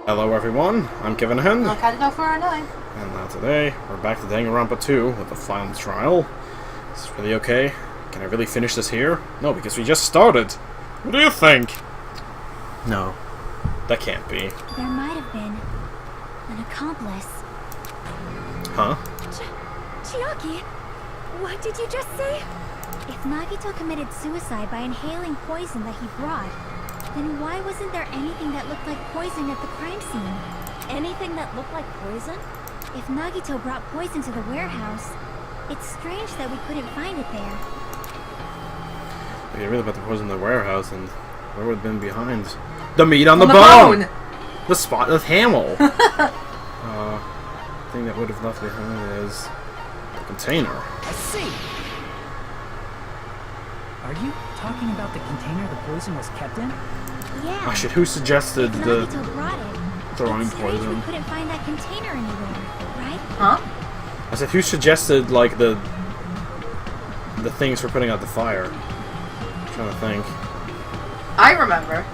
Hello everyone, I'm Kevin Hen. I'm Cardinal 409. And now today, we're back to Danganronpa 2 with the final trial. Is this really okay? Can I really finish this here? No, because we just started. What do you think? No, that can't be. There might have been an accomplice. Huh? Chiaki, what did you just say? If Nagito committed suicide by inhaling poison that he brought, then why wasn't there anything that looked like poison at the crime scene? Anything that looked like poison? If Nagito brought poison to the warehouse, it's strange that we couldn't find it there. If you really about the poison in the warehouse, and where would have been behind? The meat on the bone! The spotless Hamill! The thing that would have left behind is the container. I see! Are you talking about the container the poison was kept in? Yeah. Oh shit, who suggested the Nagito brought it. throwing It's strange poison? we couldn't find that container anywhere, right? Huh? I said, who suggested, like, the things for putting out the fire? I'm trying to think. I remember.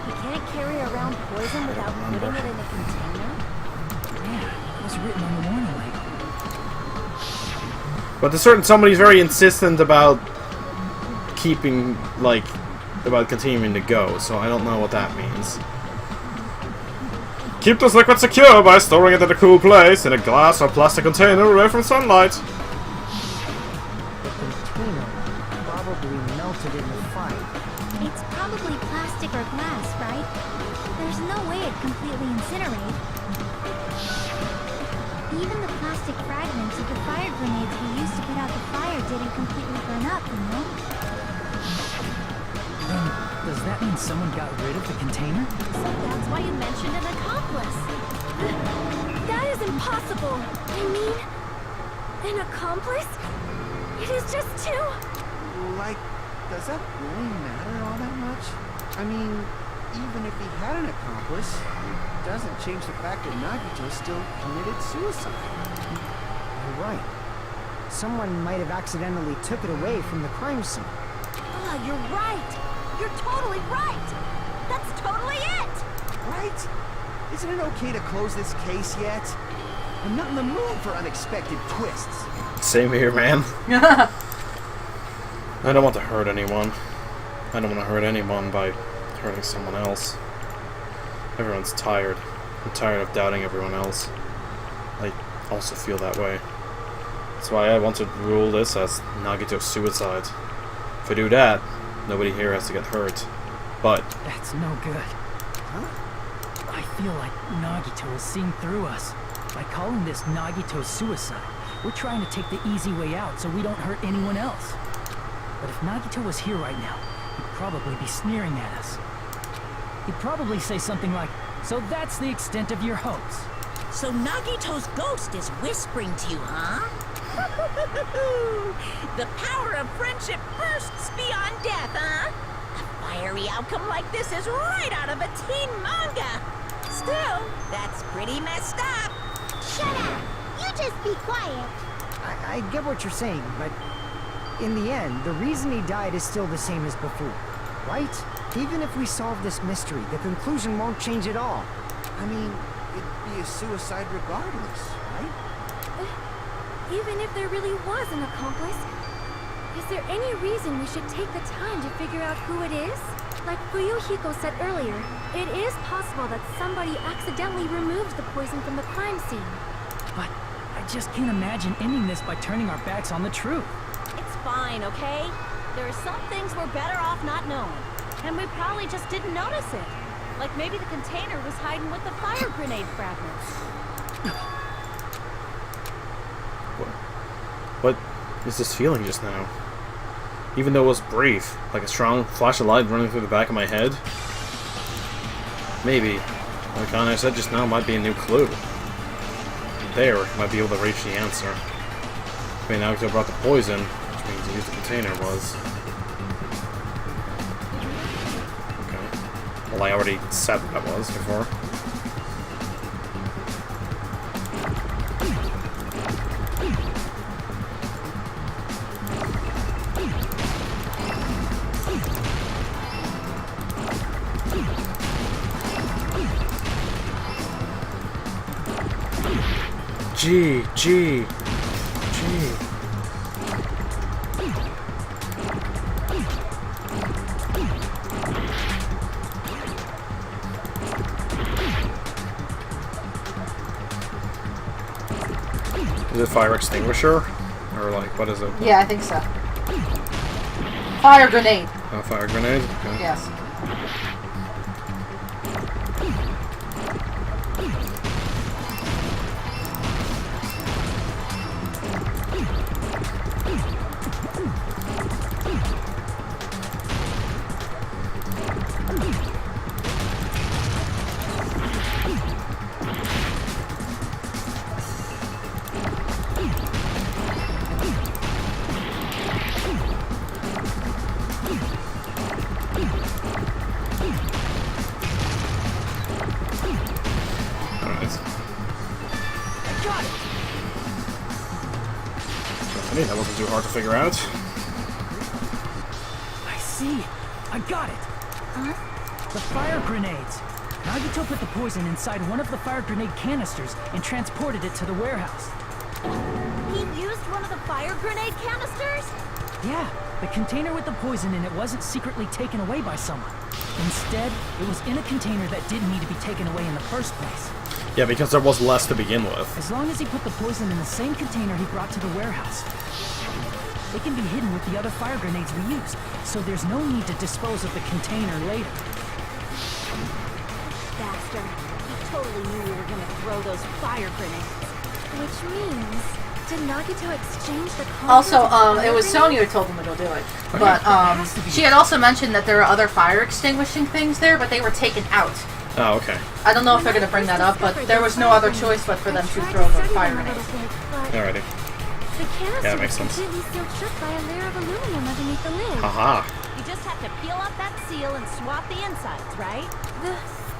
You can't carry around poison without putting it in a container? Yeah, it was written on the warning label. But there's certain somebody's very insistent about keeping, like, about continuing to go, so I don't know what that means. Keep this liquid secure by storing it in a cool place in a glass or plastic container away from sunlight. The container probably melted in the fire. It's probably plastic or glass, right? There's no way it'd completely incinerate. Even the plastic fragments of the fire grenades we used to put out the fire didn't completely burn up, you know? Then, does that mean someone got rid of the container? So that's why you mentioned an accomplice. That is impossible! I mean, an accomplice? It is just two... Like, does that really matter all that much? I mean, even if he had an accomplice, it doesn't change the fact that Nagito still committed suicide. You're right. Someone might have accidentally took it away from the crime scene. Ah, you're right. You're totally right. That's totally it. Right? Isn't it okay to close this case yet? I'm not in the mood for unexpected twists. Same here, man. I don't want to hurt anyone. I don't want to hurt anyone by hurting someone else. Everyone's tired. I'm tired of doubting everyone else. I also feel that way. That's why I want to rule this as Nagito's suicide. If I do that, nobody here has to get hurt. But That's no good. Huh? I feel like Nagito is seeing through us. By calling this Nagito's suicide, we're trying to take the easy way out so we don't hurt anyone else. But if Nagito was here right now, he'd probably be sneering at us. He'd probably say something like, "So that's the extent of your hopes." So Nagito's ghost is whispering to you, huh? The power of friendship bursts beyond death, huh? A fiery outcome like this is right out of a teen manga. Still, that's pretty messed up. Shut up! You just be quiet! I get what you're saying, but in the end, the reason he died is still the same as before, right? Even if we solve this mystery, the conclusion won't change at all. I mean, it'd be a suicide regardless, right? Even if there really was an accomplice, is there any reason we should take the time to figure out who it is? Like Fuyuhiko said earlier, it is possible that somebody accidentally removed the poison from the crime scene. But I just can't imagine ending this by turning our backs on the truth. It's fine, okay? There are some things we're better off not knowing. And we probably just didn't notice it. Like maybe the container was hiding with the fire grenade fragments. what is this feeling just now? Even though it was brief, like a strong flash of light running through the back of my head. Maybe, like I said just now, might be a new clue. There, might be able to reach the answer. I mean, Nagito brought the poison, which means he used the container was. Okay. Well, I already said what that was before. G. Is it fire extinguisher? Or like, what is it? Yeah, I think so. Fire grenade. A fire grenade? Okay. Yes. That wasn't too hard to figure out. I see. I got it. Huh? The fire grenades. Nagito put the poison inside one of the fire grenade canisters and transported it to the warehouse. He used one of the fire grenade canisters? Yeah, the container with the poison in it wasn't secretly taken away by someone. Instead, it was in a container that didn't need to be taken away in the first place. Yeah, because there was less to begin with. As long as he put the poison in the same container he brought to the warehouse. They can be hidden with the other fire grenades we used, so there's no need to dispose of the container later. Bastard. He totally knew we were gonna throw those fire grenades. Which means, did Nagito exchange the Also, contents of the it was fire Sonya who told them to go do it. But, she had also mentioned that there are other fire extinguishing things there, but they were taken out. Oh, okay. I don't know if they're going to bring that up, but there was no other choice but for them to throw the fire grenades. Alrighty. The canister Yeah, that makes was sense. completely sealed shut by a layer of aluminum underneath the lid. Haha. You just have to peel off that seal and swap the insides, right?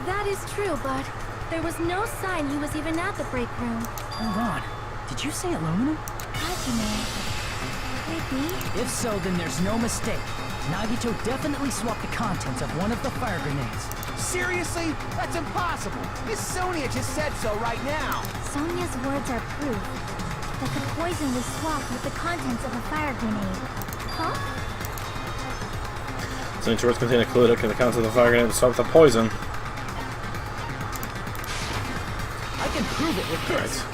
That is true, but there was no sign he was even at the break room. Hold on. Did you say aluminum? How'd you know? Maybe. If so, then there's no mistake. Nagito definitely swapped the contents of one of the fire grenades. Seriously? That's impossible. Miss Sonia just said so right now. Sonia's words are proof that the poison was swapped with the contents of a fire grenade. Huh? So each words contain a clue that can account for the fire grenade and stop the poison. I can prove it with this.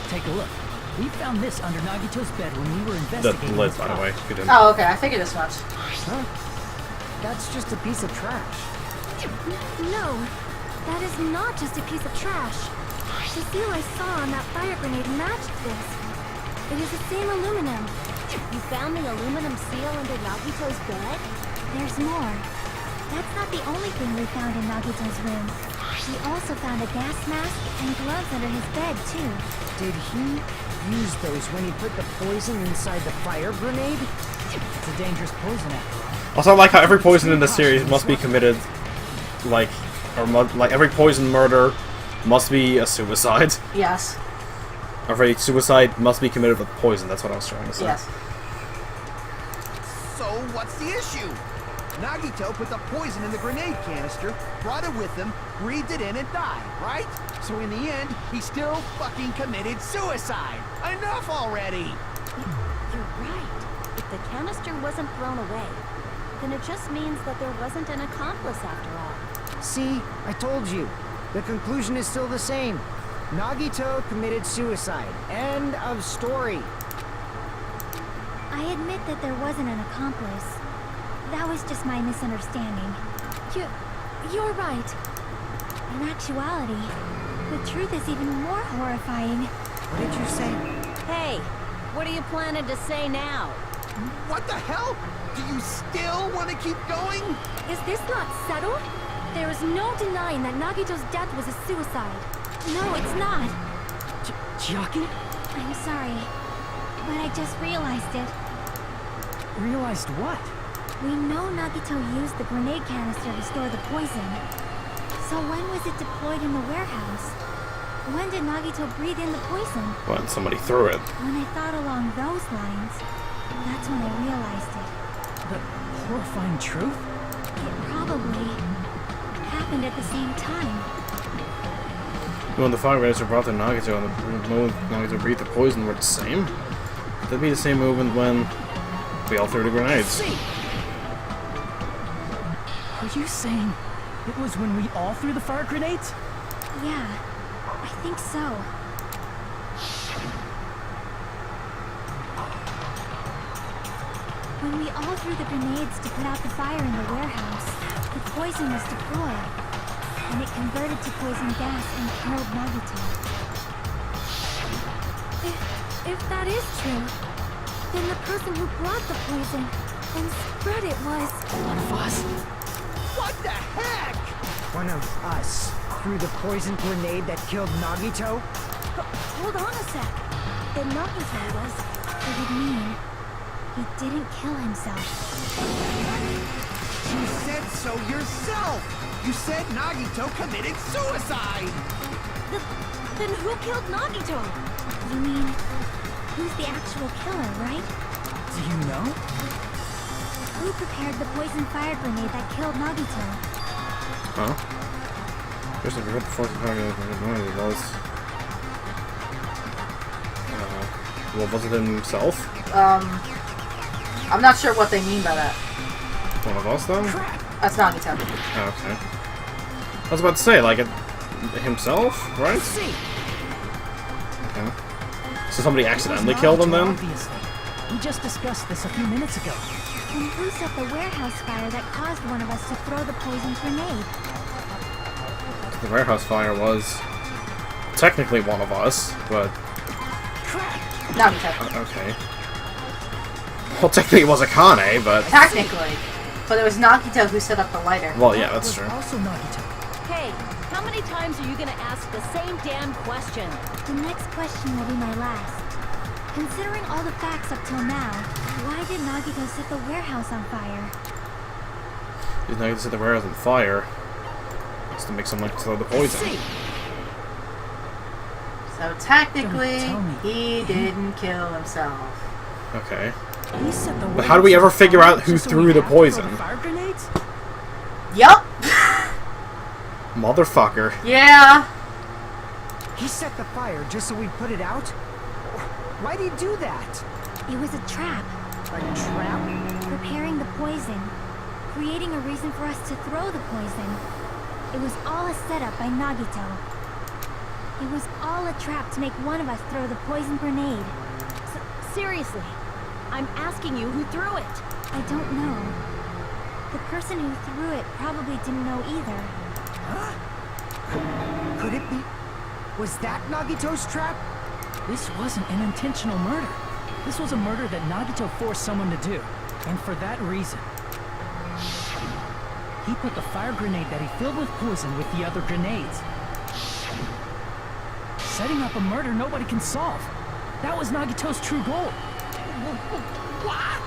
Take a look. We found this under Nagito's bed when we were The investigating lid, his by the car. way. If you didn't. Oh, okay, I figured as much. Huh? That's just a piece of trash. No, that is not just a piece of trash. The seal I saw on that fire grenade matched this. It is the same aluminum. You found the aluminum seal under Nagito's bed? There's more. That's not the only thing we found in Nagito's room. We also found a gas mask and gloves under his bed, too. Did he use those when he put the poison inside the fire grenade? It's a dangerous poison after all. Also, I like how every poison in the series must be committed, like every poison murder must be a suicide. Yes. Every suicide must be committed with poison. That's what I was trying to say. Yes. So what's the issue? Nagito put the poison in the grenade canister, brought it with him, breathed it in and died, right? So in the end, he still fucking committed suicide. Enough already! You're right. If the canister wasn't thrown away, then it just means that there wasn't an accomplice after all. See, I told you. The conclusion is still the same. Nagito committed suicide. End of story. I admit that there wasn't an accomplice. That was just my misunderstanding. You're right. In actuality, the truth is even more horrifying. What did you say? Hey, what are you planning to say now? What the hell? Do you still want to keep going? Is this not settled? There is no denying that Nagito's death was a suicide. No, it's not. Chiaki? I'm sorry, but I just realized it. Realized what? We know Nagito used the grenade canister to store the poison. So when was it deployed in the warehouse? When did Nagito breathe in the poison? When somebody threw it. When I thought along those lines, that's when I realized it. The horrifying truth? It probably happened at the same time. When the fire grenades were brought to Nagito and the moment Nagito breathed the poison were the same? That'd be the same movement when we all threw the grenades. Are you saying it was when we all threw the fire grenades? Yeah, I think so. When we all threw the grenades to put out the fire in the warehouse, the poison was deployed, and it converted to poison gas and killed Nagito. If that is true, then the person who brought the poison and spread it was... One of us. What the heck? One of us threw the poison grenade that killed Nagito? Hold on a sec. If Nagito was, it would mean he didn't kill himself. You said so yourself! You said Nagito committed suicide! Then who killed Nagito? You mean, who's the actual killer, right? Do you know? Who prepared the poison fire grenade that killed Nagito? Huh? First I forgot the force of fire grenade was... well, was it himself? I'm not sure what they mean by that. One of us, then? That's Nagito. Oh, okay. I was about to say, like, himself, right? Okay. So somebody accidentally killed him, then? Obviously. We just discussed this a few minutes ago. And who set the warehouse fire that caused one of us to throw the poison grenade? The warehouse fire was technically one of us, but... Nagito. Okay. Well, technically it was Akane, but... Technically. But it was Nagito who set up the lighter. Well, yeah, that's true. Also Nagito. Hey, how many times are you gonna ask the same damn question? The next question will be my last. Considering all the facts up till now, why did Nagito set the warehouse on fire? He's not going to set the warehouse on fire. It's to make someone throw the poison. So technically, Don't tell me. he didn't kill himself. Okay. He set the But how do we ever figure out who just so threw we the have to throw poison? the fire grenades? Yup. Motherfucker. Yeah. He set the fire just so we'd put it out? Why'd he do that? It was a trap, A trap? preparing the poison, creating a reason for us to throw the poison. It was all a setup by Nagito. It was all a trap to make one of us throw the poison grenade. Seriously, I'm asking you who threw it. I don't know. The person who threw it probably didn't know either. Could it be... Was that Nagito's trap? This wasn't an intentional murder. This was a murder that Nagito forced someone to do. And for that reason, he put the fire grenade that he filled with poison with the other grenades. Setting up a murder nobody can solve. That was Nagito's true goal. What?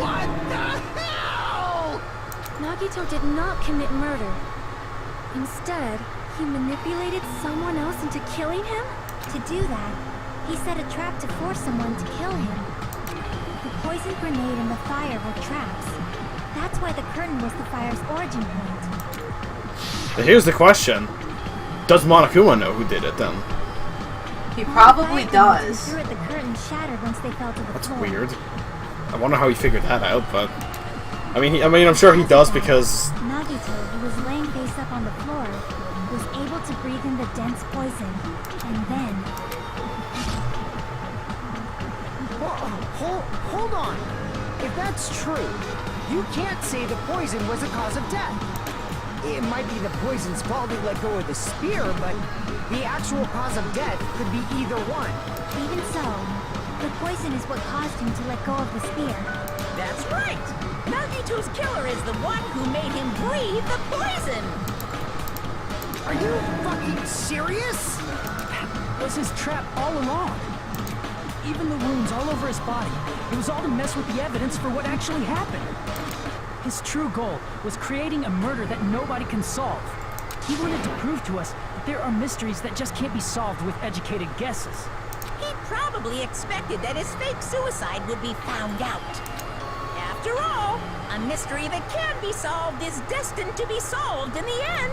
What the hell? Nagito did not commit murder. Instead, he manipulated someone else into killing him? To do that, he set a trap to force someone to kill him. The poison grenade and the fire were traps. That's why the curtain was the fire's origin point. But here's the question. Does Monokuma know who did it, then? He probably does. Threw it, the curtain shattered once they fell to the That's floor. weird. I wonder how he figured that out, but... I mean, I'm sure he does because... Nagito, who was laying face up on the floor, was able to breathe in the dense poison, and then... Hold on. If that's true, you can't say the poison was the cause of death. It might be the poison's fault he let go of the spear, but the actual cause of death could be either one. Even so, the poison is what caused him to let go of the spear. That's right. Nagito's killer is the one who made him breathe the poison. Are you fucking serious? That was his trap all along. Even the wounds all over his body. It was all to mess with the evidence for what actually happened. His true goal was creating a murder that nobody can solve. He wanted to prove to us that there are mysteries that just can't be solved with educated guesses. He probably expected that his fake suicide would be found out. After all, a mystery that can be solved is destined to be solved in the end.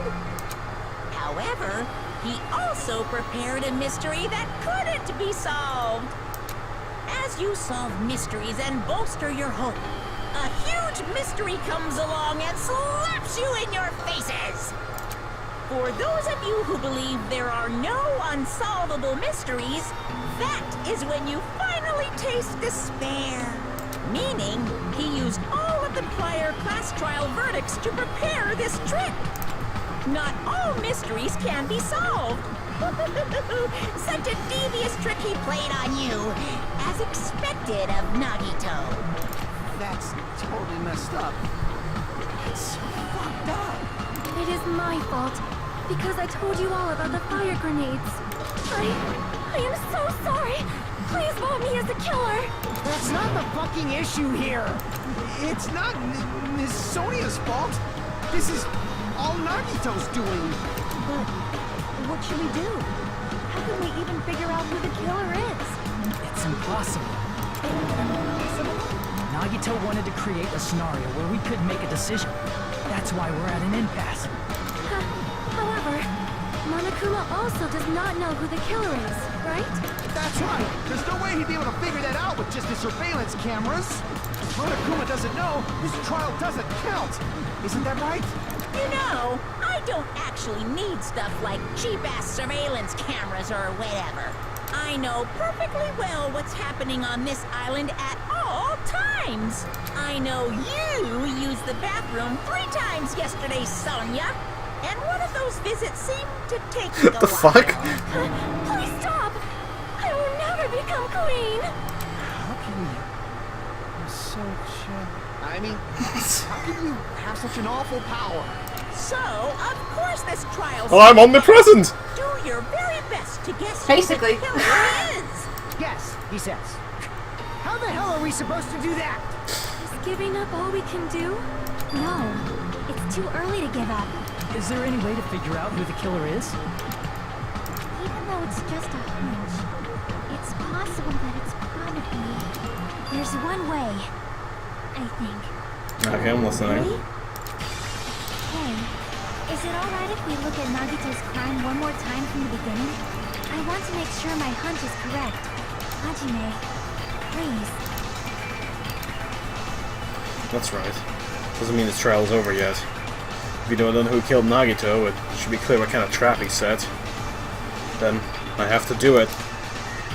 However, he also prepared a mystery that couldn't be solved. As you solve mysteries and bolster your hope, a huge mystery comes along and slaps you in your faces. For those of you who believe there are no unsolvable mysteries, that is when you finally taste despair. Meaning, he used all of the prior class trial verdicts to prepare this trick. Not all mysteries can be solved. Such a devious trick he played on you, as expected of Nagito. That's totally messed up. It's fucked up. It is my fault, because I told you all about the fire grenades. I am so sorry. Please vote me as the killer. That's not the fucking issue here. It's not Miss Sonia's fault. This is all Nagito's doing. But what should we do? How can we even figure out who the killer is? It's impossible. Nagito wanted to create a scenario where we could make a decision. That's why we're at an impasse. However, Monokuma also does not know who the killer is, right? That's right. There's no way he'd be able to figure that out with just his surveillance cameras. If Monokuma doesn't know, this trial doesn't count. Isn't that right? You know, I don't actually need stuff like cheap-ass surveillance cameras or whatever. I know perfectly well what's happening on this island at all times. I know you used the bathroom 3 times yesterday, Sonia. And one of those visits seemed to take you What the fuck? Please stop! I will never become queen! How can you... You're such I mean, how can you have such an awful power? So, of course this trial... Well, I'm omnipresent! Do your very best to guess Basically. who the killer is. Yes, he says. How the hell are we supposed to do that? Is giving up all we can do? No. It's too early to give up. Is there any way to figure out who the killer is? Even though it's just a hunch, it's possible that it's probably... There's one way, I think. Okay, I'm listening. Ready? Hey, is it alright if we look at Nagito's crime one more time from the beginning? I want to make sure my hunch is correct. Hajime, please. That's right. Doesn't mean this trial's over yet. If you don't know who killed Nagito, it should be clear what kind of trap he set. Then, I have to do it.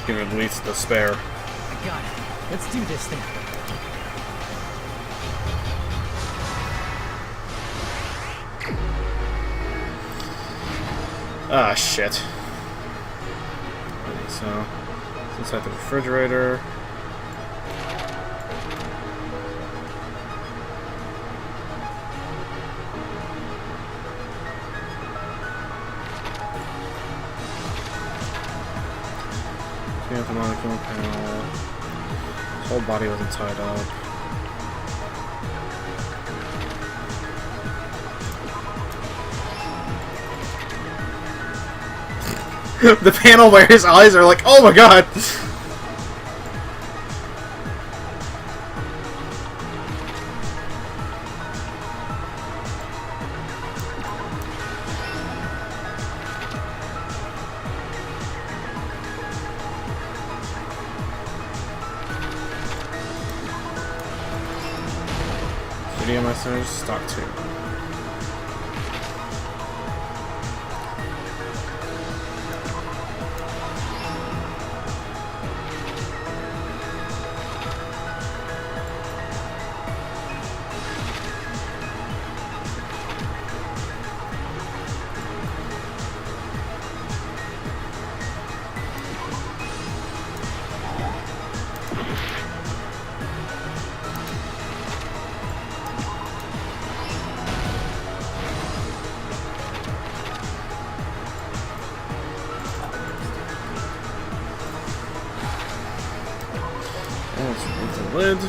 Give him at least the spare. I got it. Let's do this thing. Ah, shit. So, it's inside the refrigerator. Clean up the molecule panel. His whole body wasn't tied up. The panel where his eyes are like, oh my god! Video message, stock 2. Let's remove the lid.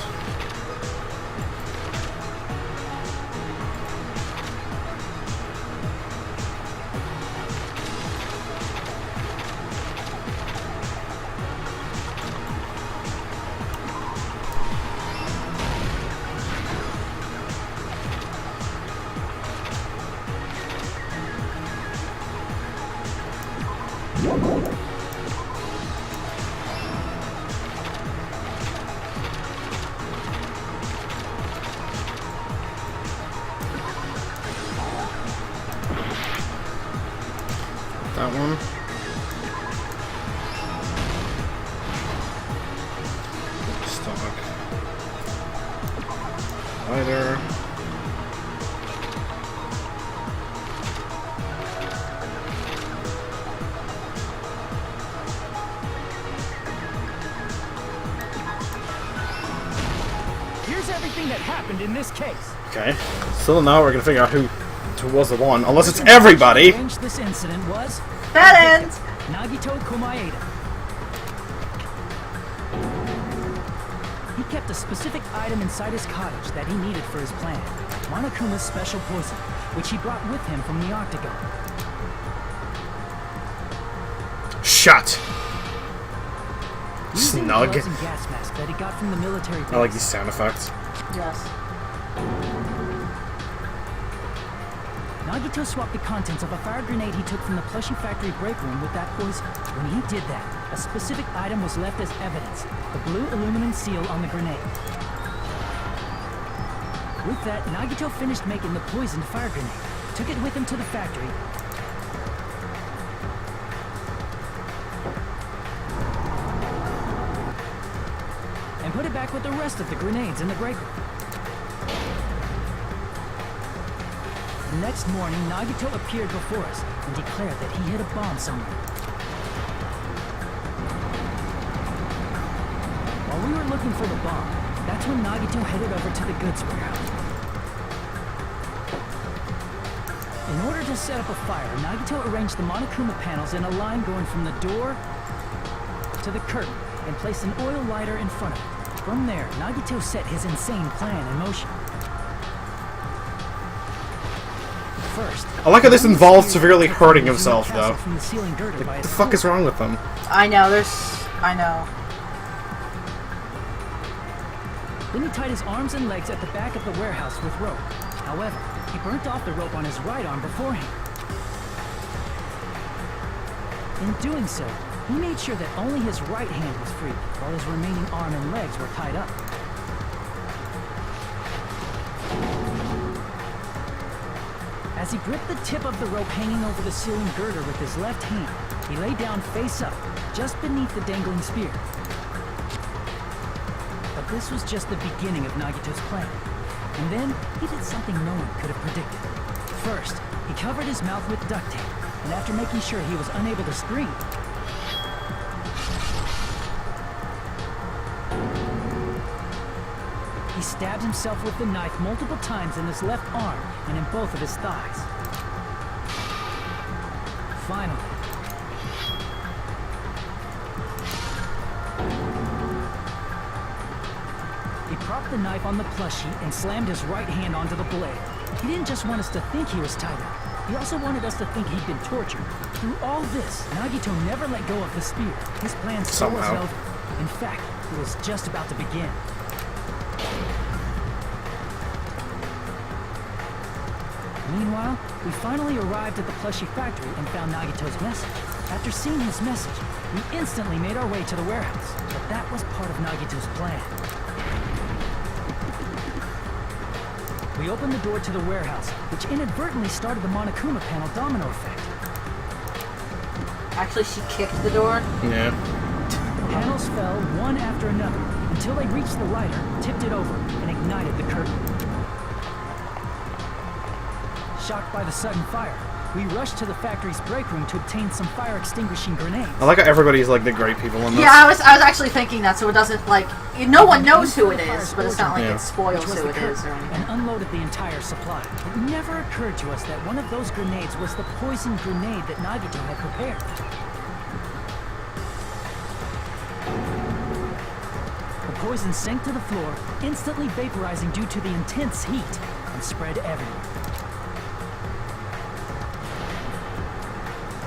That one. Stock. Lighter. Here's everything that happened in this case. Okay. Still now we're gonna figure out who was the one. Unless it's everybody! Arranged this incident was That ends. Nagito Komaeda. He kept a specific item inside his cottage that he needed for his plan. Monokuma's special poison, which he brought with him from the Octagon. Shut! Using Snug. gloves and gas mask that he got from the military base. I like these sound effects. Yes. Nagito swapped the contents of a fire grenade he took from the plushie factory break room with that poison. When he did that, a specific item was left as evidence, the blue aluminum seal on the grenade. With that, Nagito finished making the poisoned fire grenade, took it with him to the factory, and put it back with the rest of the grenades in the break room. The next morning, Nagito appeared before us and declared that he hid a bomb somewhere. While we were looking for the bomb, that's when Nagito headed over to the goods warehouse. In order to set up a fire, Nagito arranged the Monokuma panels in a line going from the door to the curtain and placed an oil lighter in front of it. From there, Nagito set his insane plan in motion. First, I like how this involves severely hurting himself, though. From the ceiling girder by What his the fuck is foot. wrong with them? I know, I know. Then he tied his arms and legs at the back of the warehouse with rope. However, he burnt off the rope on his right arm beforehand. In doing so, he made sure that only his right hand was free, while his remaining arm and legs were tied up. As he gripped the tip of the rope hanging over the ceiling girder with his left hand, he lay down face up, just beneath the dangling spear. But this was just the beginning of Nagito's plan. And then, he did something no one could have predicted. First, he covered his mouth with duct tape, and after making sure he was unable to scream, he stabbed himself with the knife multiple times in his left arm and in both of his thighs. Finally, he propped the knife on the plushie and slammed his right hand onto the blade. He didn't just want us to think he was tied up. He also wanted us to think he'd been tortured. Through all this, Nagito never let go of the spear. His plan still wasn't Somehow. over. In fact, it was just about to begin. Meanwhile, we finally arrived at the plushie factory and found Nagito's message. After seeing his message, we instantly made our way to the warehouse. But that was part of Nagito's plan. We opened the door to the warehouse, which inadvertently started the Monokuma panel domino effect. Actually, she kicked the door. Yeah. Panels fell one after another until they reached the lighter, tipped it over, and ignited the curtain. Shocked by the sudden fire, we rushed to the factory's break room to obtain some fire extinguishing grenades. I like how everybody's like the great people in this. Yeah, I was actually thinking that, so it doesn't, like, no one knows who it is, but it's not like Yeah. it spoils Which was who the it is or curtain, anything. and unloaded the entire supply. It never occurred to us that one of those grenades was the poison grenade that Nagito had prepared. The poison sank to the floor, instantly vaporizing due to the intense heat, and spread everywhere.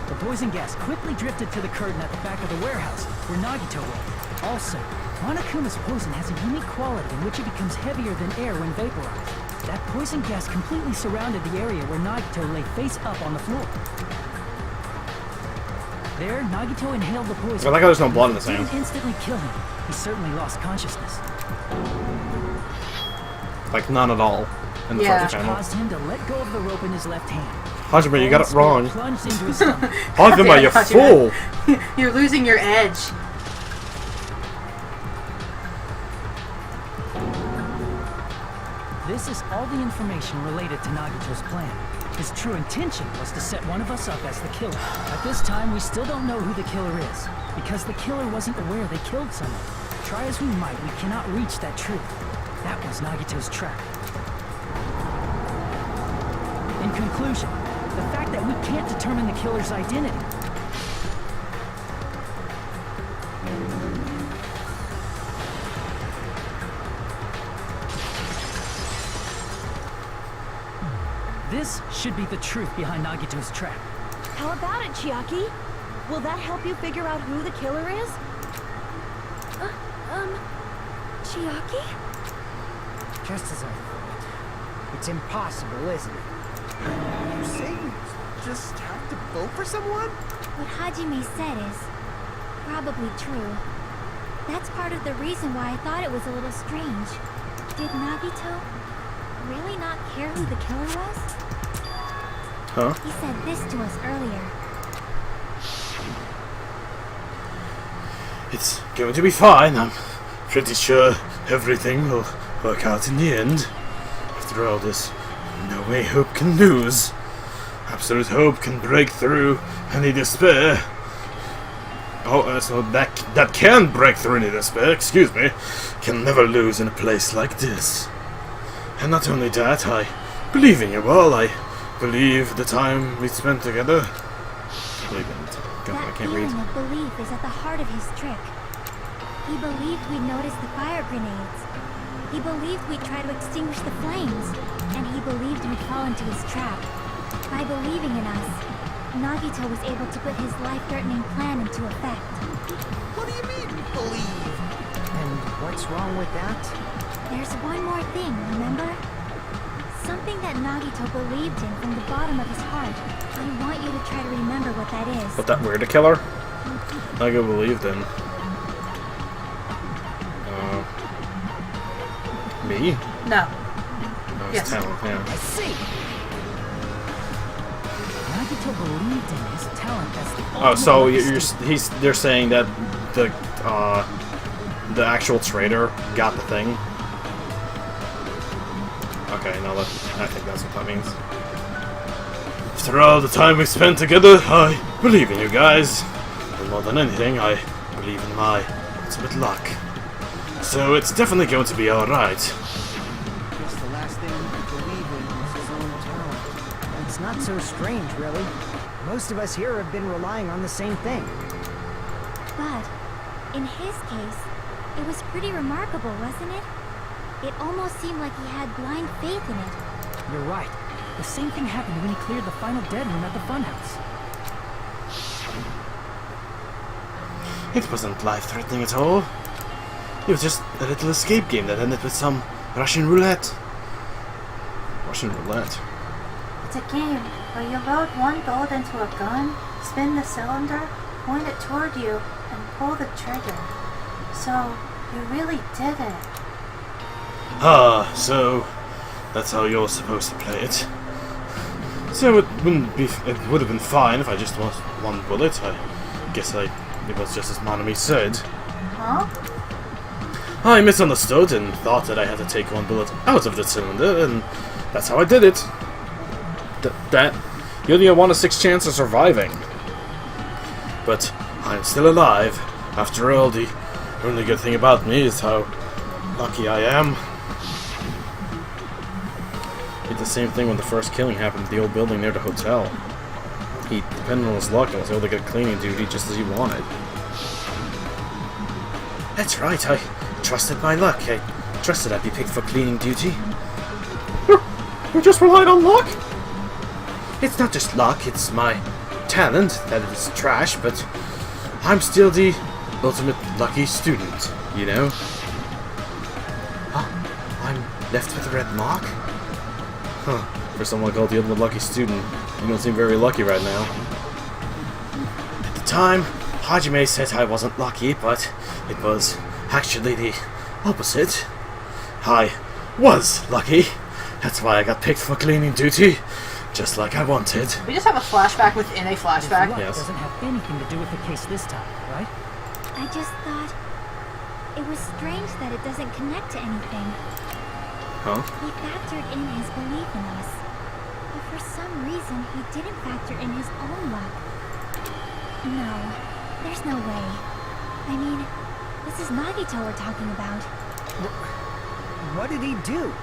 The poison gas quickly drifted to the curtain at the back of the warehouse, where Nagito was. Also, Monokuma's poison has a unique quality in which it becomes heavier than air when vaporized. That poison gas completely surrounded the area where Nagito lay face up on the floor. There, Nagito inhaled the poison. I like how there's no blood in his Didn't hand. instantly kill him. He certainly lost consciousness. Like, none at all in the Yeah. first panel. Caused him to let go of the rope in his left hand. Hajime, you got it wrong. Plunged into his stomach. Hajime, Yeah, you Hajime. fool! You're losing your edge. This is all the information related to Nagito's plan. His true intention was to set one of us up as the killer. At this time, we still don't know who the killer is, because the killer wasn't aware they killed someone. Try as we might, we cannot reach that truth. That was Nagito's trap. In conclusion, the fact that we can't determine the killer's identity. This should be the truth behind Nagito's trap. How about it, Chiaki? Will that help you figure out who the killer is? Chiaki? Just as I thought. It's impossible, isn't it? You say you just have to vote for someone? What Hajime said is probably true. That's part of the reason why I thought it was a little strange. Did Nagito really not care who the killer was? Huh? He said this to us earlier. It's going to be fine. I'm pretty sure everything will work out in the end. After all, there's no way hope can lose. Absolute hope can break through any despair. Oh, so that can break through any despair, excuse me, can never lose in a place like this. And not only that, I believe in you all. I believe the time we spent together. Believe in it. God, I That can't read. feeling of belief is at the heart of his trick. He believed we'd notice the fire grenades. He believed we'd try to extinguish the flames. And he believed we'd fall into his trap. By believing in us, Nagito was able to put his life-threatening plan into effect. What do you mean, believe? And what's wrong with that? There's one more thing, remember? Something that Nagito believed in from the bottom of his heart. I want you to try to remember what that is. But that we're the killer? I go believed in. Me? No. Oh, it's Yes. talent, yeah. I see. Nagito believed in his talent as the Oh, so ultimate student. they're saying that the actual traitor got the thing. Okay, now that I think that's what that means. After all the time we spent together, I believe in you guys. And more than anything, I believe in my ultimate luck. So it's definitely going to be alright. Guess the last thing he could believe in was his own talent. It's not so strange, really. Most of us here have been relying on the same thing. But, in his case, it was pretty remarkable, wasn't it? It almost seemed like he had blind faith in it. You're right. The same thing happened when he cleared the final dead room at the funhouse. It wasn't life-threatening at all. It was just a little escape game that ended with some Russian roulette. Russian roulette? It's a game where you load one bullet into a gun, spin the cylinder, point it toward you, and pull the trigger. So, you really did it. Ah, so that's how you're supposed to play it. So it would have been fine if I just lost one bullet. I guess it was just as Manami said. Huh? I misunderstood and thought that I had to take one bullet out of the cylinder, and that's how I did it. You only have 1 in 6 chance of surviving. But I'm still alive. After all, the only good thing about me is how lucky I am. Did the same thing when the first killing happened at the old building near the hotel. He depended on his luck and was able to get cleaning duty just as he wanted. That's right, I trusted my luck. I trusted I'd be picked for cleaning duty. You just relied on luck? It's not just luck, it's my talent that is trash, but I'm still the ultimate lucky student, you know? I'm left with a red mark? Huh. For someone called the ultimate lucky student, you don't seem very lucky right now. At the time, Hajime said I wasn't lucky, but it was actually the opposite. I was lucky. That's why I got picked for cleaning duty, just like I wanted. We just have a flashback within a flashback. Luck Yes. doesn't have anything to do with the case this time, right? I just thought it was strange that it doesn't connect to anything. Huh? He factored in his belief in us, but for some reason he didn't factor in his own luck. No, there's no way. I mean, this is Nagito we're talking about. What did he do?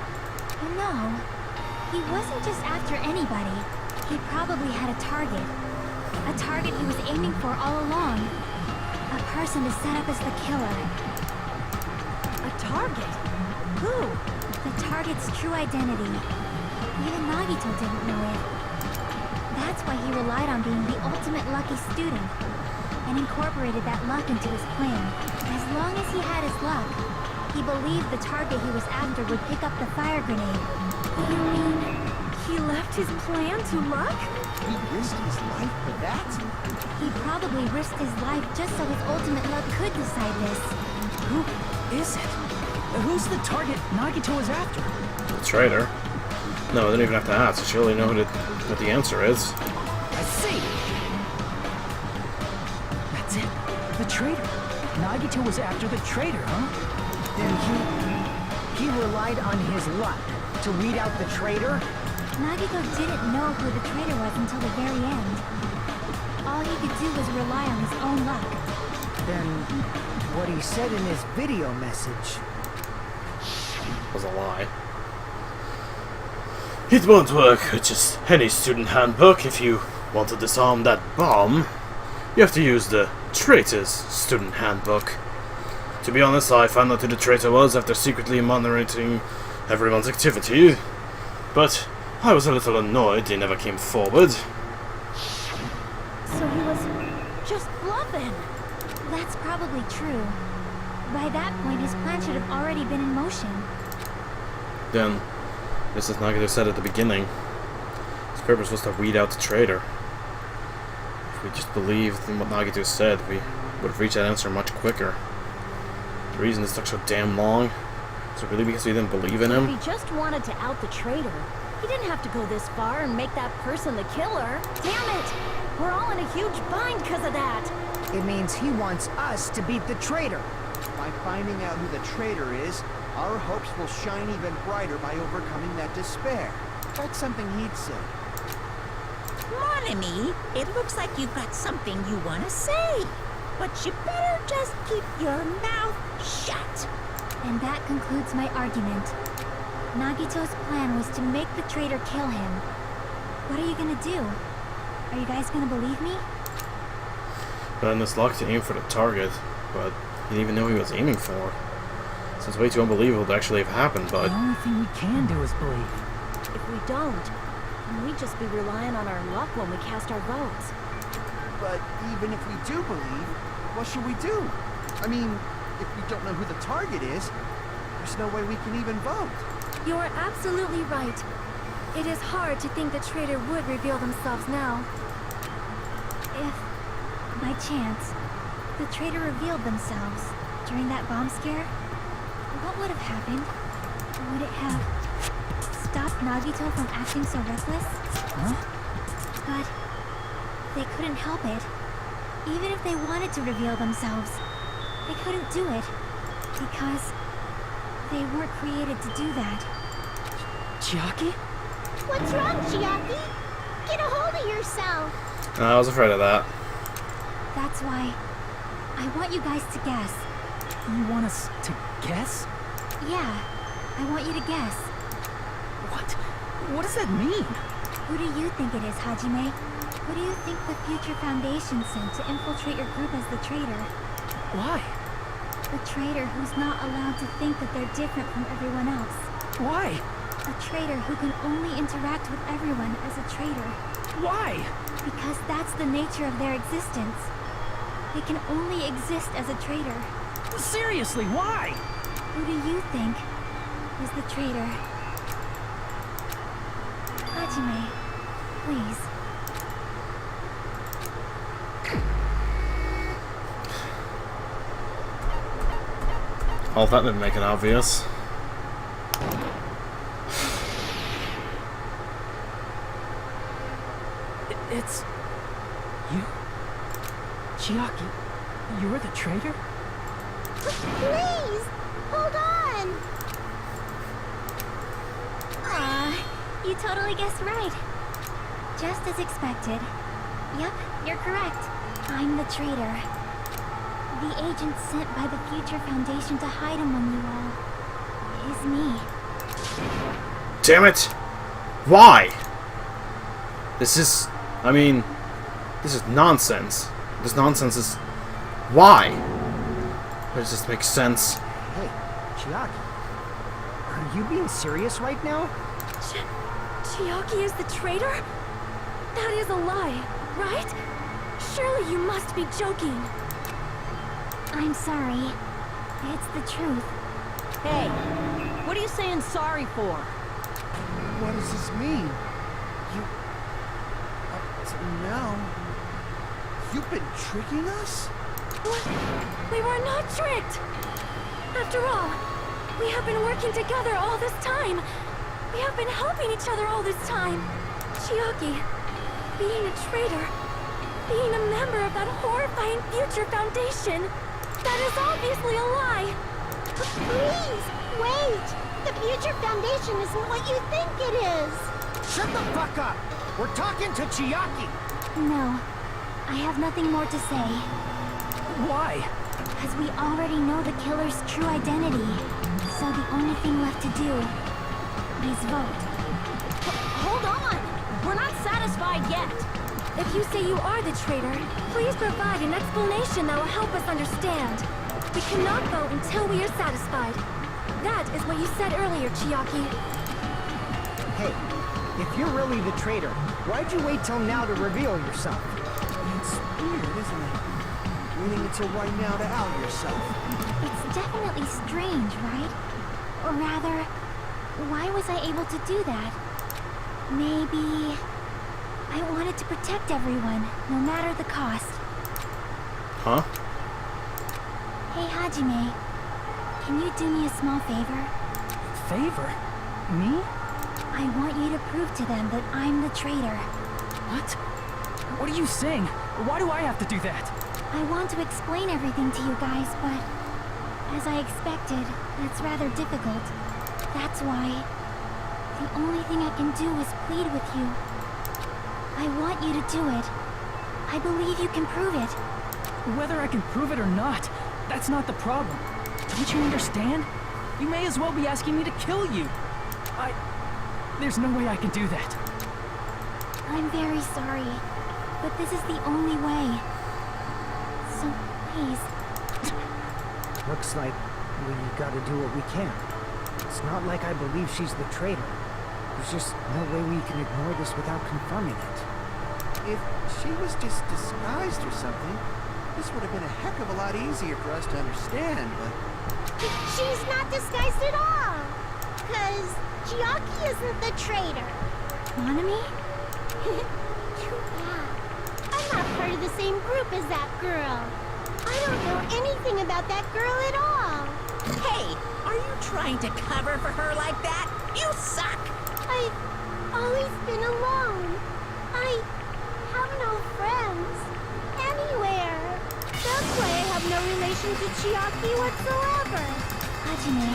Well, no, he wasn't just after anybody. He probably had a target. A target he was aiming for all along. A person to set up as the killer. A target? Who? The target's true identity. Even Nagito didn't know it. That's why he relied on being the ultimate lucky student, and incorporated that luck into his plan. As long as he had his luck, he believed the target he was after would pick up the fire grenade. You mean he left his plan to luck? He risked his life for that? He probably risked his life just so his ultimate luck could decide this. Who is it? Who's the target Nagito is after? The traitor. No, I didn't even have to ask. She already know what the answer is. I see. That's it. The traitor. Nagito was after the traitor, huh? Then he relied on his luck to weed out the traitor? Nagito didn't know who the traitor was until the very end. All he could do was rely on his own luck. Then what he said in his video message. Was a lie. It won't work with just any student handbook. If you want to disarm that bomb, you have to use the traitor's student handbook. To be honest, I found out who the traitor was after secretly monitoring everyone's activity, but I was a little annoyed they never came forward. So he was just bluffing. That's probably true. By that point, his plan should have already been in motion. Then, just as Nagito said at the beginning, his purpose was to weed out the traitor. If we just believed in what Nagito said, we would have reached that answer much quicker. The reason it took so damn long is it really because we didn't believe in If him? he just wanted to out the traitor, he didn't have to go this far and make that person the killer. Damn it! We're all in a huge bind because of that. It means he wants us to beat the traitor. By finding out who the traitor is, our hopes will shine even brighter by overcoming that despair. That's something he'd say. Mon ami, it looks like you've got something you want to say. But you better just keep your mouth shut. And that concludes my argument. Nagito's plan was to make the traitor kill him. What are you gonna do? Are you guys gonna believe me? But in his luck to aim for the target, but he didn't even know who he was aiming for. So it's way too unbelievable to actually have happened, but The only thing we can do is believe. If we don't, then we'd just be relying on our luck when we cast our votes. But even if we do believe, what should we do? I mean, if we don't know who the target is, there's no way we can even vote. You're absolutely right. It is hard to think the traitor would reveal themselves now. If, by chance, the traitor revealed themselves during that bomb scare, what would have happened? Would it have stopped Nagito from acting so reckless? Huh? But they couldn't help it. Even if they wanted to reveal themselves, they couldn't do it because they weren't created to do that. Chiaki? What's wrong, Chiaki? Get a hold of yourself! I was afraid of that. That's why I want you guys to guess. You want us to guess? Yeah, I want you to guess. What? What does that mean? Who do you think it is, Hajime? Who do you think the future Foundation sent to infiltrate your group as the traitor? Why? The traitor who's not allowed to think that they're different from everyone else. Why? A traitor who can only interact with everyone as a traitor. Why? Because that's the nature of their existence. They can only exist as a traitor. Seriously, why? Who do you think is the traitor? Hajime, please. Well, that didn't make it obvious. It's... you? Chiaki, you were the traitor? Please, hold on. You totally guessed right. Just as expected. Yep, you're correct. I'm the traitor. The agent sent by the Future Foundation to hide among you all is me. Damn it! Why? This is... I mean... This is nonsense. This nonsense is... Why? Does this make sense? Hey, Chiaki. Are you being serious right now? Chiaki is the traitor? That is a lie, right? Surely you must be joking. I'm sorry. It's the truth. Hey, what are you saying sorry for? What does this mean? You... Up to now... You've been tricking us? What? We were not tricked! After all, we have been working together all this time. We have been helping each other all this time. Chiaki, being a traitor, being a member of that horrifying Future Foundation, that is obviously a lie. Please, wait! The Future Foundation isn't what you think it is! Shut the fuck up! We're talking to Chiaki! No, I have nothing more to say. Why? Because we already know the killer's true identity. So the only thing left to do is vote. Hold on! We're not satisfied yet. If you say you are the traitor, please provide an explanation that will help us understand. We cannot vote until we are satisfied. That is what you said earlier, Chiaki. Hey, if you're really the traitor, why'd you wait till now to reveal yourself? It's weird, isn't it? Waiting until right now to out yourself. It's definitely strange, right? Or rather, why was I able to do that? Maybe... I wanted to protect everyone, no matter the cost. Huh? Hey, Hajime. Can you do me a small favor? Favor? Me? I want you to prove to them that I'm the traitor. What? What are you saying? Why do I have to do that? I want to explain everything to you guys, but... as I expected, that's rather difficult. That's why... the only thing I can do is plead with you. I want you to do it. I believe you can prove it. Whether I can prove it or not, that's not the problem. Don't you understand? You may as well be asking me to kill you. There's no way I can do that. I'm very sorry, but this is the only way. So, please. Looks like we gotta do what we can. It's not like I believe she's the traitor. There's just no way we can ignore this without confirming it. If she was just disguised or something, this would have been a heck of a lot easier for us to understand, but... She's not disguised at all! 'Cause Chiaki isn't the traitor. Monami? Too bad. I'm not part of the same group as that girl. I don't know anything about that girl at all. Hey, are you trying to cover for her like that? You suck! I've always been alone. I have no friends. Anywhere. That's why I have no relation to Chiaki whatsoever. Hajime,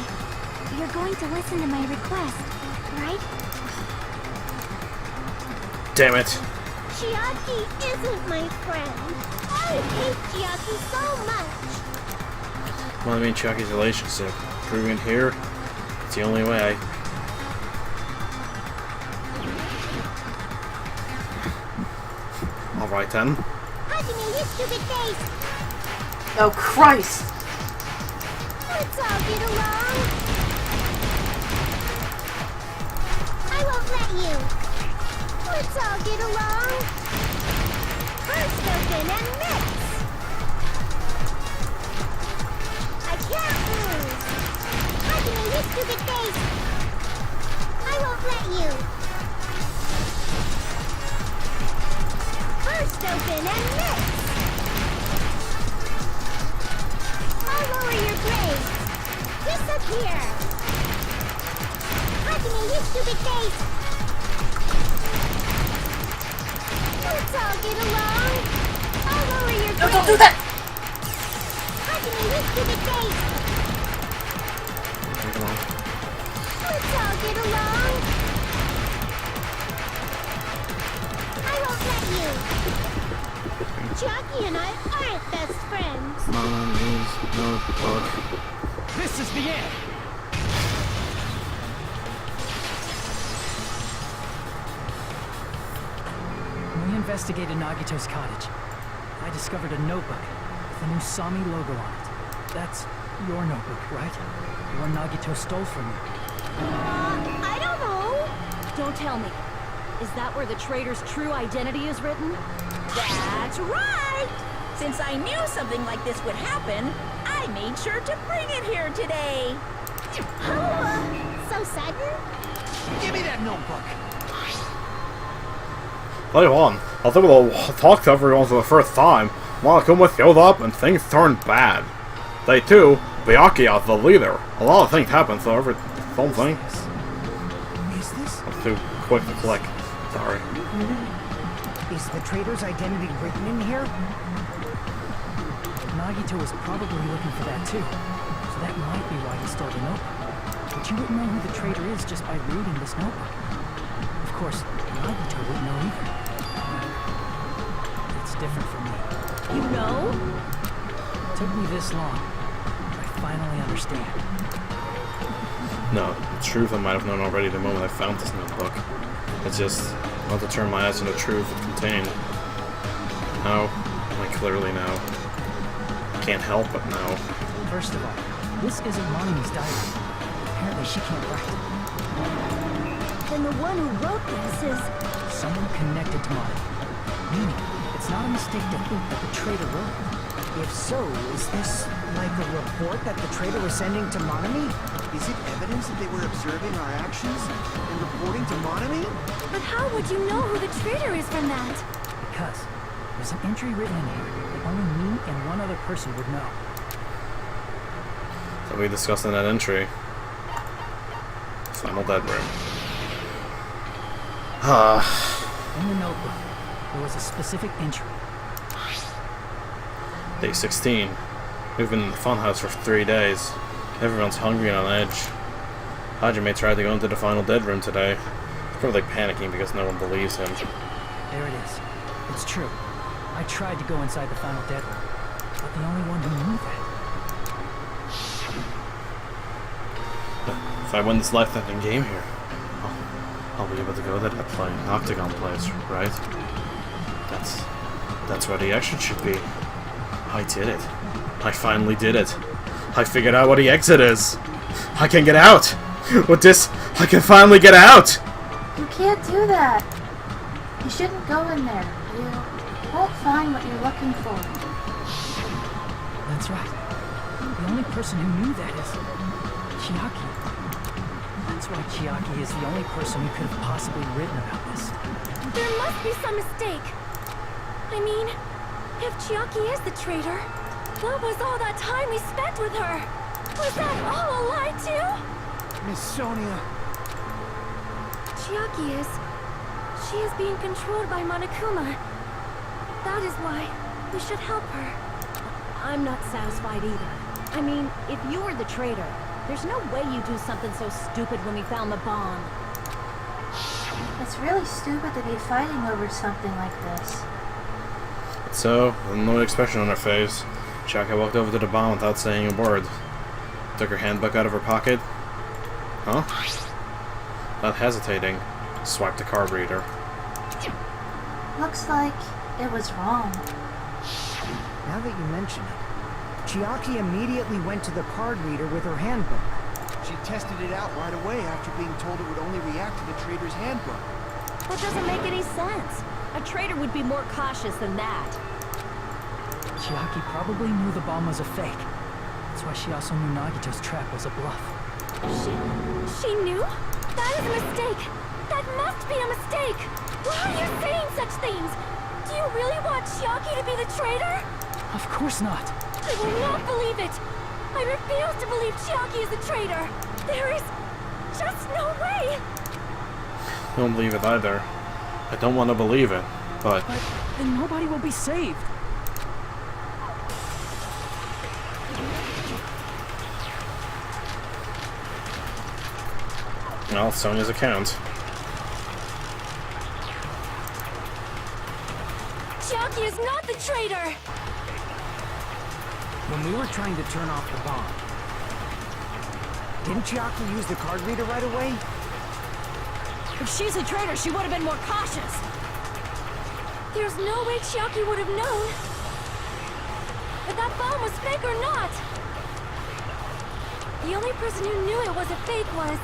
you're going to listen to my request, right? Damn it. Chiaki isn't my friend. I hate Chiaki so much. Well, I mean, Chucky's relationship. Proving it here, it's the only way. Alright then. Hajime, you stupid face. Oh, Christ! Let's all get along. I won't let you. Let's all get along. First open and mix. I can't lose. Hajime, you stupid face. I won't let you. First open and mix. I'll lower your grades. here. Hajime, you stupid face! Let's all get along. I'll lower your No, don't grade. do that! Hajime, you stupid face! Come on. Let's all get along. I won't let you. Chucky and I aren't best friends. Mommy's notebook. This is the end! When we investigated Nagito's cottage, I discovered a notebook with the new Sami logo on it. That's your notebook, right? The one Nagito stole from you. I don't know. Don't tell me. Is that where the traitor's true identity is written? That's right! Since I knew something like this would happen, I made sure to bring it here today. Oh, so sudden? Give me that notebook. Later on, I think we'll talk to everyone for the first time. Monokuma showed up and things turned bad. Day 2, Byakuya is the leader. A lot of things happen, so something. Is this? I'm too quick to click. Sorry. Is the traitor's identity written in here? Nagito was probably looking for that too. So that might be why he stole the notebook. But you wouldn't know who the traitor is just by reading this notebook. Of course, Nagito wouldn't know either. It's different for me. You know? It took me this long. I finally understand. No, the truth I might have known already the moment I found this notebook. It's just not to turn my eyes on the truth it contained. Now, I clearly know. Can't help but know. First of all, this isn't Monimi's diary. Apparently she can't write. Then the one who wrote this is... Someone connected to Monimi. Meaning, it's not a mistake to think that the traitor wrote it. If so, is this like a report that the traitor was sending to Monami? Is it evidence that they were observing our actions and reporting to Monami? But how would you know who the traitor is from that? Because there's an entry written in here that only me and one other person would know. So we discussed in that entry. Final dead room. In the notebook, there was a specific entry. Day 16. We've been in the funhouse for 3 days. Everyone's hungry and on edge. Hajime tried to go into the final dead room today. He's probably panicking because no one believes him. There it is. It's true. I tried to go inside the final dead room, but the only one who knew that. If I win this life-threatening game here, I'll be able to go to that octagon place, right? That's where the exit should be. I did it. I finally did it. I figured out what the exit is. I can get out! With this, I can finally get out! You can't do that. You shouldn't go in there. You won't find what you're looking for. That's right. The only person who knew that is Chiaki. That's why Chiaki is the only person who could have possibly written about this. There must be some mistake. I mean, if Chiaki is the traitor, what was all that time we spent with her? Was that all a lie too? Miss Sonia. Chiaki is... She is being controlled by Monokuma. That is why we should help her. I'm not satisfied either. I mean, if you were the traitor, there's no way you'd do something so stupid when we found the bomb. It's really stupid to be fighting over something like this. So, with an annoyed expression on her face, Chaka walked over to the bomb without saying a word. Took her handbook out of her pocket. Huh? Not hesitating, swiped the card reader. Looks like it was wrong. Now that you mention it, Chiaki immediately went to the card reader with her handbook. She tested it out right away after being told it would only react to the traitor's handbook. That doesn't make any sense. A traitor would be more cautious than that. Chiaki probably knew the bomb was a fake. That's why she also knew Nagito's trap was a bluff. She knew? That is a mistake. That must be a mistake. Why are you saying such things? Do you really want Chiaki to be the traitor? Of course not. I will not believe it. I refuse to believe Chiaki is a traitor. There is just no way. I don't believe it either. I don't want to believe it, but But then nobody will be saved. well, Sonya's account. Chiaki is not the traitor. When we were trying to turn off the bomb, didn't Chiaki use the card reader right away? If she's a traitor, she would have been more cautious. There's no way Chiaki would have known if that bomb was fake or not. The only person who knew it was a fake was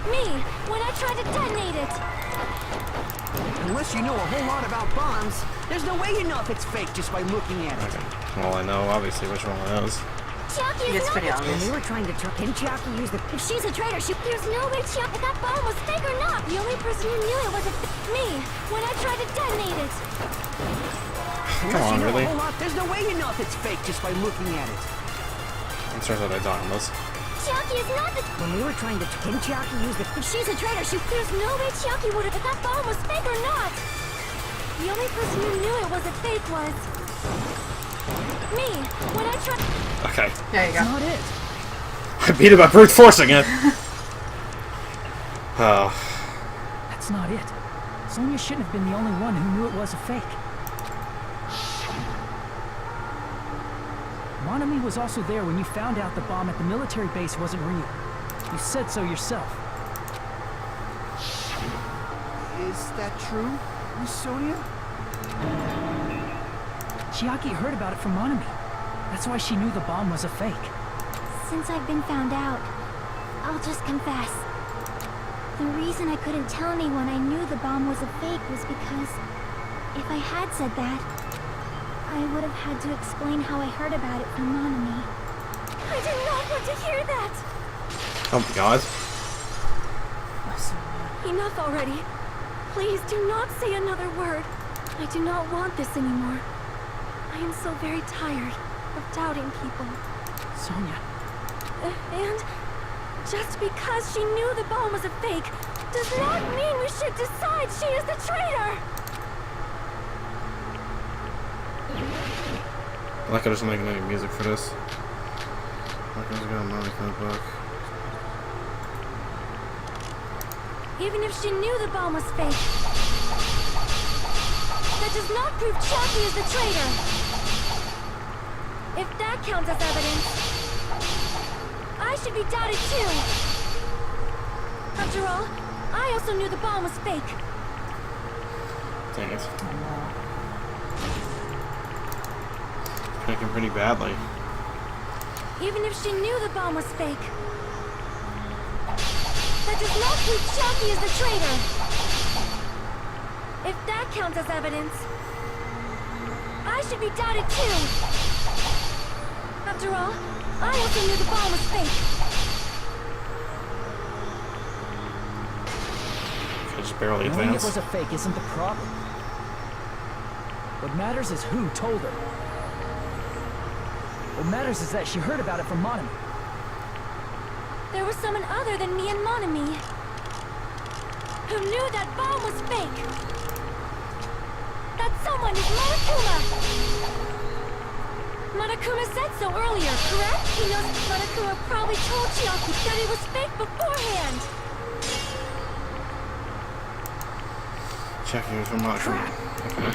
me, when I tried to detonate it. Unless you know a whole lot about bombs, there's no way you know if it's fake just by looking at it. Well, I know obviously which one it is. Chiaki is It's not pretty the obvious. When we were trying to turn... Didn't Chiaki use the... If she's a traitor, there's no way Chiaki... If that bomb was fake or not. The only person who knew it was me, when I tried to detonate it. Come Unless on, you know really? a whole lot, there's no way you know if it's fake just by looking at it. I'm sure that I die on this. Chiaki is not the... When we were trying to... Didn't Chiaki use the... If she's a traitor, there's no way Chiaki would have... If that bomb was fake or not. The only person who knew it was a fake was me, when I tried... Okay. There you That's go. not it. I beat it by brute forcing it! Oh. That's not it. Sonya shouldn't have been the only one who knew it was a fake. Monami was also there when you found out the bomb at the military base wasn't real. You said so yourself. Is that true, Miss Sonia? Chiaki heard about it from Monami. That's why she knew the bomb was a fake. Since I've been found out, I'll just confess. The reason I couldn't tell anyone I knew the bomb was a fake was because if I had said that, I would have had to explain how I heard about it from Monami. I did not want to hear that! Oh my god. Enough already. Please do not say another word. I do not want this anymore. I am so very tired of doubting people. Sonya, And just because she knew the bomb was a fake does not mean we should decide she is the traitor! I'm not just making any music for this. Like I was gonna make that book. Even if she knew the bomb was fake, that does not prove Chiaki is the traitor. If that counts as evidence, I should be doubted too. After all, I also knew the bomb was fake. Dang it. Panicking pretty badly. Even if she knew the bomb was fake, that does not prove Chiaki is the traitor. If that counts as evidence, I should be doubted too. After all, I also knew the bomb was fake. I just barely knowing it advanced. was a fake isn't the problem. What matters is who told her. What matters is that she heard about it from Monami. There was someone other than me and Monami who knew that bomb was fake. That someone is Monokuma. Monokuma said so earlier, correct? He knows Monokuma probably told Chiaki that it was fake beforehand. Checking if I'm not sure. Okay.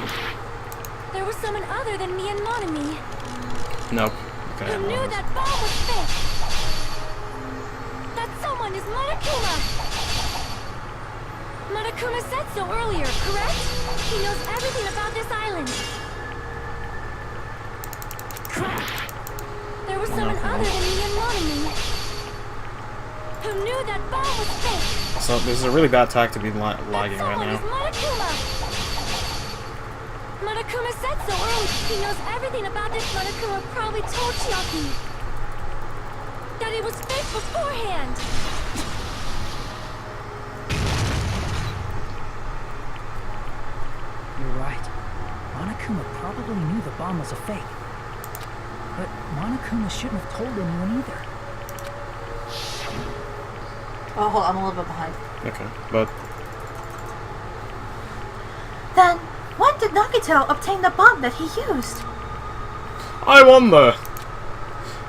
There was someone other than me and Monami Nope. Okay. who knew that bomb was fake. That someone is Monokuma. Monokuma said so earlier, correct? He knows everything about this island. There was someone other than me and Monami who knew that bomb was fake. So this is a really bad tack to be lagging right Someone is now. Monokuma. Monokuma said so early. He knows everything about this. Monokuma probably told Chiaki that it was fake beforehand. You're right. Monokuma probably knew the bomb was a fake. But Monokuma shouldn't have told anyone either. Oh, hold on, I'm a little bit behind. Okay, but Then, when did Nagito obtain the bomb that he used? I wonder.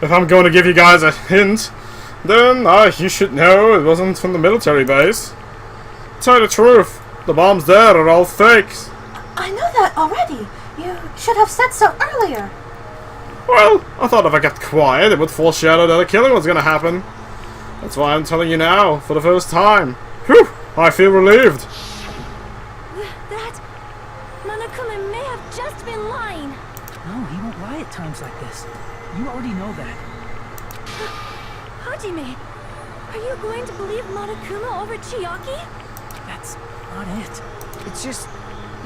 If I'm going to give you guys a hint, then you should know it wasn't from the military base. Tell you the truth, the bombs there are all fakes. I know that already. You should have said so earlier. Well, I thought if I kept quiet, it would foreshadow that a killing was going to happen. That's why I'm telling you now, for the first time. Whew, I feel relieved. That... Monokuma may have just been lying. No, he won't lie at times like this. You already know that. Hajime, are you going to believe Monokuma over Chiaki? That's not it. It's just,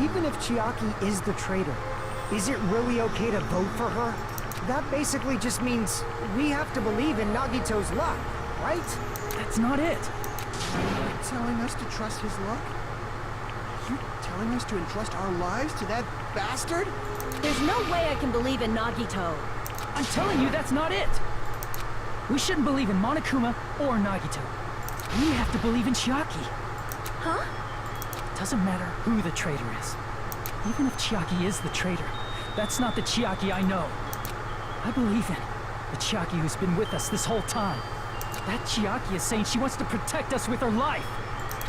even if Chiaki is the traitor, is it really okay to vote for her? That basically just means we have to believe in Nagito's luck, right? That's not it. You're telling us to trust his luck? You're telling us to entrust our lives to that bastard? There's no way I can believe in Nagito. I'm telling you, that's not it. We shouldn't believe in Monokuma or Nagito. We have to believe in Chiaki. Huh? It doesn't matter who the traitor is. Even if Chiaki is the traitor, that's not the Chiaki I know. I believe in the Chiaki who's been with us this whole time. That Chiaki is saying she wants to protect us with her life.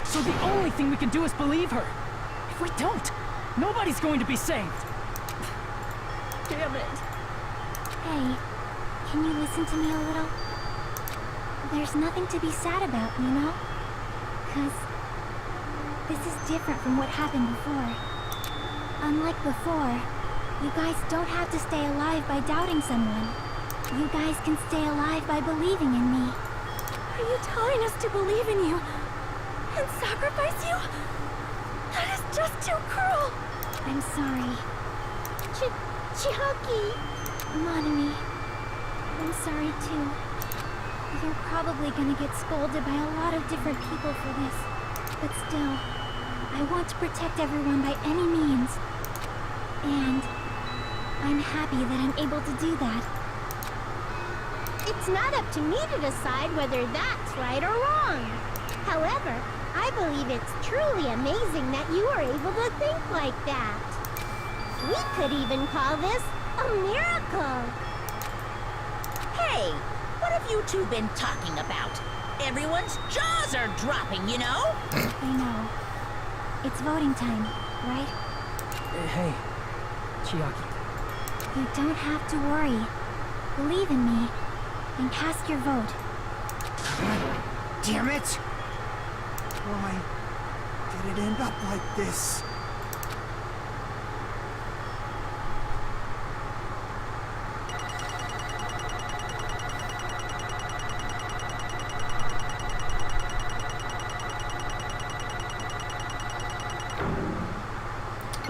So the only thing we can do is believe her. If we don't, nobody's going to be saved. Damn it. Hey, can you listen to me a little? There's nothing to be sad about, you know? 'Cause this is different from what happened before. Unlike before, you guys don't have to stay alive by doubting someone. You guys can stay alive by believing in me. Are you telling us to believe in you and sacrifice you? That is just too cruel. I'm sorry. Chiaki! Monami, I'm sorry too. You're probably gonna get scolded by a lot of different people for this. But still, I want to protect everyone by any means. And I'm happy that I'm able to do that. It's not up to me to decide whether that's right or wrong. However, I believe it's truly amazing that you are able to think like that. We could even call this a miracle. Hey, what have you two been talking about? Everyone's jaws are dropping, you know? I know. It's voting time, right? Hey, Chiaki. You don't have to worry. Believe in me and cast your vote. Damn it! Why did it end up like this?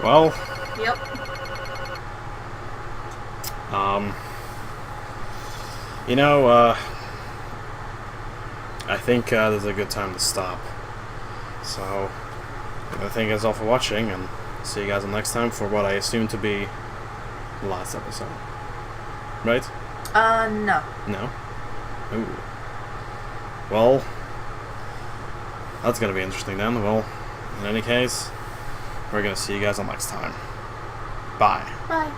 well, Yep. you know, I think this is a good time to stop. So, I thank you guys all for watching, and see you guys next time for what I assume to be the last episode. Right? No. No? Ooh. Well, that's gonna be interesting then. Well, in any case, we're gonna see you guys all next time. Bye. Bye.